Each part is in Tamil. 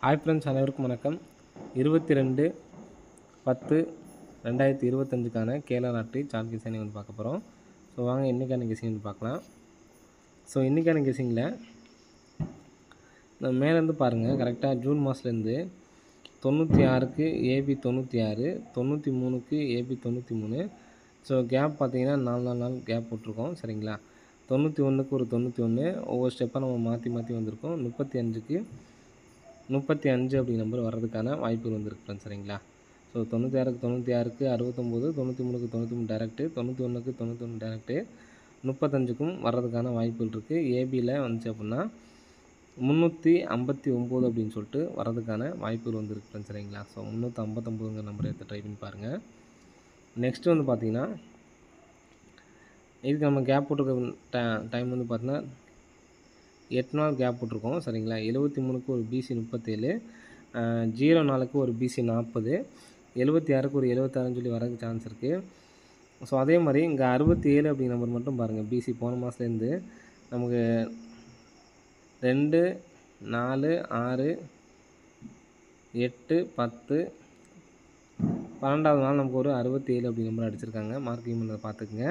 ஹாய் ஃப்ரெண்ட்ஸ், அனைவருக்கும் வணக்கம். 22/10/2025க்கான கேரளா லாட்டரி சார்ட் கெஸிங் வந்து பார்க்க போகிறோம். ஸோ வாங்க இன்றைக்கான கெஸிங் வந்து பார்க்கலாம். ஸோ இன்றைக்கான கெஸிங்கில் மேலேருந்து பாருங்கள், கரெக்டாக ஜூன் மாதத்துலேருந்து 96க்கு ஏபி 96, 93க்கு ஏபி 93. ஸோ கேப் பார்த்தீங்கன்னா 4 கேப் போட்டிருக்கோம். சரிங்களா? 91க்கு ஒரு 91 ஒவ்வொரு ஸ்டெப்பாக நம்ம மாற்றி வந்திருக்கோம். 35க்கு 35 அப்படி நம்பர் வர்றதுக்கான வாய்ப்புகள் வந்துருக்கு ஃப்ரெண்ட்ஸ். சரிங்களா? ஸோ 96க்கு 69, 63க்கு 93 டேரெக்டு, 91க்கு 91 டேரெக்டு, 35க்கும் வர்றதுக்கான வாய்ப்புகள் இருக்குது. ஏபியில் வந்துச்சு அப்படின்னா 359 அப்படின்னு சொல்லிட்டு வர்றதுக்கான வாய்ப்புகள் வந்துருக்கு ஃப்ரெண்ட்ஸ். சரிங்களா? ஸோ 359ங்கிற நம்பரை எடுத்து ட்ரை பண்ணி பாருங்கள். நெக்ஸ்ட்டு வந்து பார்த்திங்கன்னா, இதுக்கு நம்ம கேப் போட்டிருக்க டைம் வந்து பார்த்திங்கன்னா 8 நாள் கேப் போட்டிருக்கோம். சரிங்களா? 73க்கு ஒரு பிசி 37, 04க்கு ஒரு பிசி 40, 76க்கு ஒரு 76ன்னு சொல்லி வரதுக்கு சான்ஸ் இருக்குது. ஸோ அதே மாதிரி இங்கே 67 அப்படிங்கிற நம்பர் மட்டும் பாருங்கள். பிசி போன மாதத்துலேருந்து நமக்கு 2, 4, 6, 8, 10, 12வது நாள் நமக்கு ஒரு 67 அப்படி நம்பர் அடிச்சிருக்காங்க. மார்க்கிங் பண்ணதை பார்த்துக்குங்க.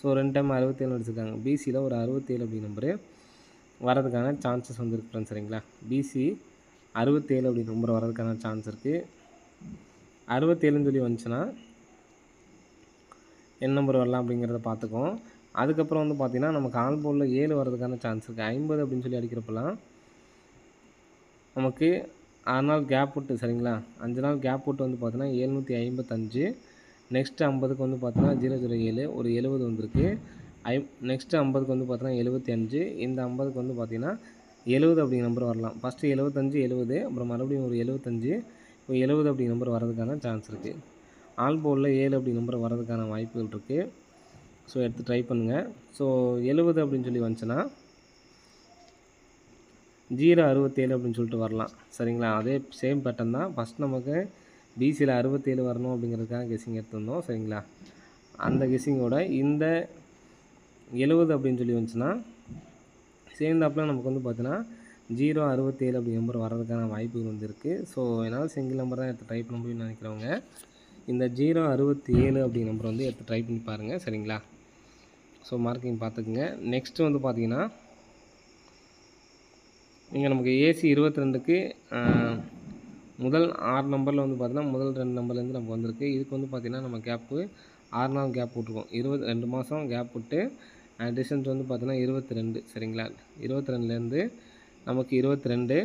ஸோ 2 டைம் 67 அடிச்சிருக்காங்க. பிசியில் ஒரு 67 அப்படி நம்பரு வரதுக்கான சான்சஸ் வந்துருக்கு ஃப்ரெண்ட்ஸ். சரிங்களா? பிசி 67 அப்படி நம்பர் வரதுக்கான சான்ஸ் இருக்குது. 67ன்னு சொல்லி வந்துச்சுன்னா என்ன நம்பர் வரலாம் அப்படிங்கிறத பார்த்துக்குவோம். அதுக்கப்புறம் வந்து பார்த்திங்கன்னா, நமக்கு ஆல் போர்டில் 7 வரதுக்கான சான்ஸ் இருக்குது. 50 அப்படின்னு சொல்லி அடிக்கிறப்பெல்லாம் நமக்கு 6 நாள் கேப் விட்டு, சரிங்களா, 5 நாள் கேப் விட்டு வந்து பார்த்தீங்கன்னா 755. நெக்ஸ்ட்டு 50க்கு வந்து பார்த்தீங்கன்னா 007 ஒரு 70 வந்திருக்கு. நெக்ஸ்ட்டு 50க்கு வந்து பார்த்தீங்கன்னா 75. இந்த 50க்கு வந்து பார்த்திங்கன்னா 70 அப்படிங்கிற நம்பர் வரலாம். ஃபஸ்ட்டு 75, 70, அப்புறம் மறுபடியும் ஒரு 75, இப்போ 70 அப்படிங்கிற நம்பர் வரதுக்கான சான்ஸ் இருக்குது. ஆல் போர்டில் 7 அப்படி நம்பர் வரதுக்கான வாய்ப்புகள் இருக்குது. ஸோ எடுத்து ட்ரை பண்ணுங்கள். ஸோ 70 அப்படின்னு சொல்லி வந்துச்சுன்னா 067 அப்படின்னு சொல்லிட்டு வரலாம். சரிங்களா? அதே சேம் பேட்டர்ன் தான். ஃபஸ்ட் நமக்கு பிசியில் 67 வரணும் அப்படிங்கிறதுக்காக கெஸிங் எடுத்துருந்தோம். சரிங்களா? அந்த கெஸிங்கோட இந்த 70 அப்படின்னு சொல்லி வந்துச்சுன்னா சேர்ந்தாப்பில் நமக்கு வந்து பார்த்தீங்கன்னா 067 அப்படி நம்பர் வர்றதுக்கான வாய்ப்புகள் வந்து இருக்குது. ஸோ என்னால் சிங்கிள் நம்பர் தான் எடுத்து ட்ரை பண்ண முடியும்னு நினைக்கிறவங்க இந்த 067 அப்படி நம்பர் வந்து எடுத்து ட்ரை பண்ணி பாருங்கள். சரிங்களா? ஸோ மார்க்கிங் பார்த்துக்குங்க. நெக்ஸ்ட்டு வந்து பார்த்திங்கன்னா, இங்கே நமக்கு ஏசி 22க்கு முதல் 6 நம்பரில் வந்து பார்த்திங்கன்னா முதல் 2 நம்பர்லேருந்து நமக்கு வந்திருக்கு. இதுக்கு வந்து பார்த்திங்கன்னா நம்ம கேப்பு 6 நாள் கேப் போட்டிருக்கோம். 2 மாதம் கேப் விட்டு டிஸ்டன்ஸ் வந்து பார்த்திங்கன்னா 22. சரிங்களா? 22லேருந்து நமக்கு 22,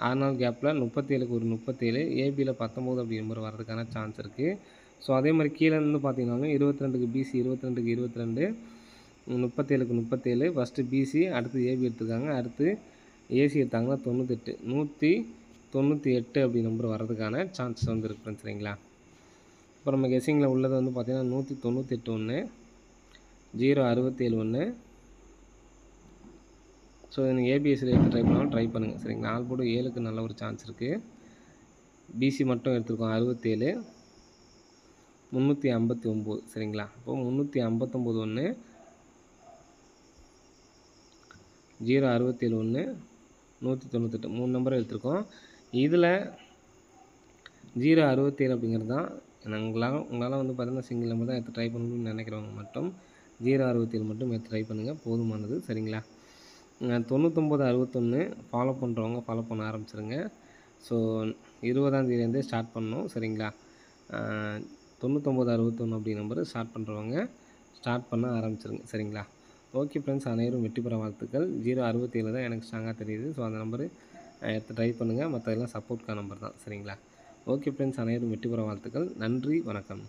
6 நாள் கேப்பில் 37க்கு ஒரு 37, ஏபியில் 19 அப்படி நம்பர் வர்றதுக்கான சான்ஸ் இருக்குது. ஸோ அதே மாதிரி கீழே இருந்து பார்த்திங்கனாலும் 22க்கு பிசி 22க்கு 22, 37க்கு 37. ஃபஸ்ட்டு பிசி, அடுத்து ஏபி எடுத்துருக்காங்க, அடுத்து ஏசி எடுத்தாங்கன்னா 98, 198 அப்படி நம்பர் வர்றதுக்கான சான்சஸ் வந்து இருக்குது. சரிங்களா? இப்போ நம்ம கெஸிங்கில் உள்ளது வந்து பார்த்திங்கன்னா 198 ஒன்று, 067 ஒன்று. ஸோ நீங்கள் ஏபிஎஸ்சியில் எடுத்து ட்ரை பண்ணாலும் ட்ரை பண்ணுங்கள். சரிங்களா? ஆல் போர்டு 7க்கு நல்ல ஒரு சான்ஸ் இருக்குது. பிசி மட்டும் எடுத்துருக்கோம் 67, 359. சரிங்களா? இப்போ 359 ஒன்று, 067 ஒன்று, 198 3 நம்பர் எடுத்திருக்கோம். இதில் 067 அப்படிங்கிறது தான் உங்களால் வந்து பார்த்தீங்கன்னா சிங்கிள் நம்பர் தான் எடுத்து ட்ரை பண்ணணும்னு நினைக்கிறவங்க மட்டும் 067 மட்டும் எடுத்து ட்ரை பண்ணுங்கள், போதுமானது. சரிங்களா? 99, 61 ஃபாலோ பண்ணுறவங்க ஃபாலோ பண்ண ஆரம்பிச்சிருங்க. ஸோ 20ஆம் தேதியிலேருந்தே ஸ்டார்ட் பண்ணணும். சரிங்களா? 99, 61 அப்படி நம்பர் ஸ்டார்ட் பண்ணுறவங்க ஸ்டார்ட் பண்ண ஆரம்பிச்சிருங்க. சரிங்களா? ஓகே ஃப்ரெண்ட்ஸ், அனைவரும் வெற்றி பெற வாழ்த்துக்கள். 067 தான் எனக்கு ஸ்ட்ராங்காக தெரியுது. ஸோ அந்த நம்பரு எடுத்து ட்ரை பண்ணுங்கள். மற்றதெல்லாம் சப்போர்ட்கான நம்பர் தான். சரிங்களா? ஓகே ஃப்ரெண்ட்ஸ், அனைவரும் வெற்றி பெற வாழ்த்துக்கள். நன்றி, வணக்கம்.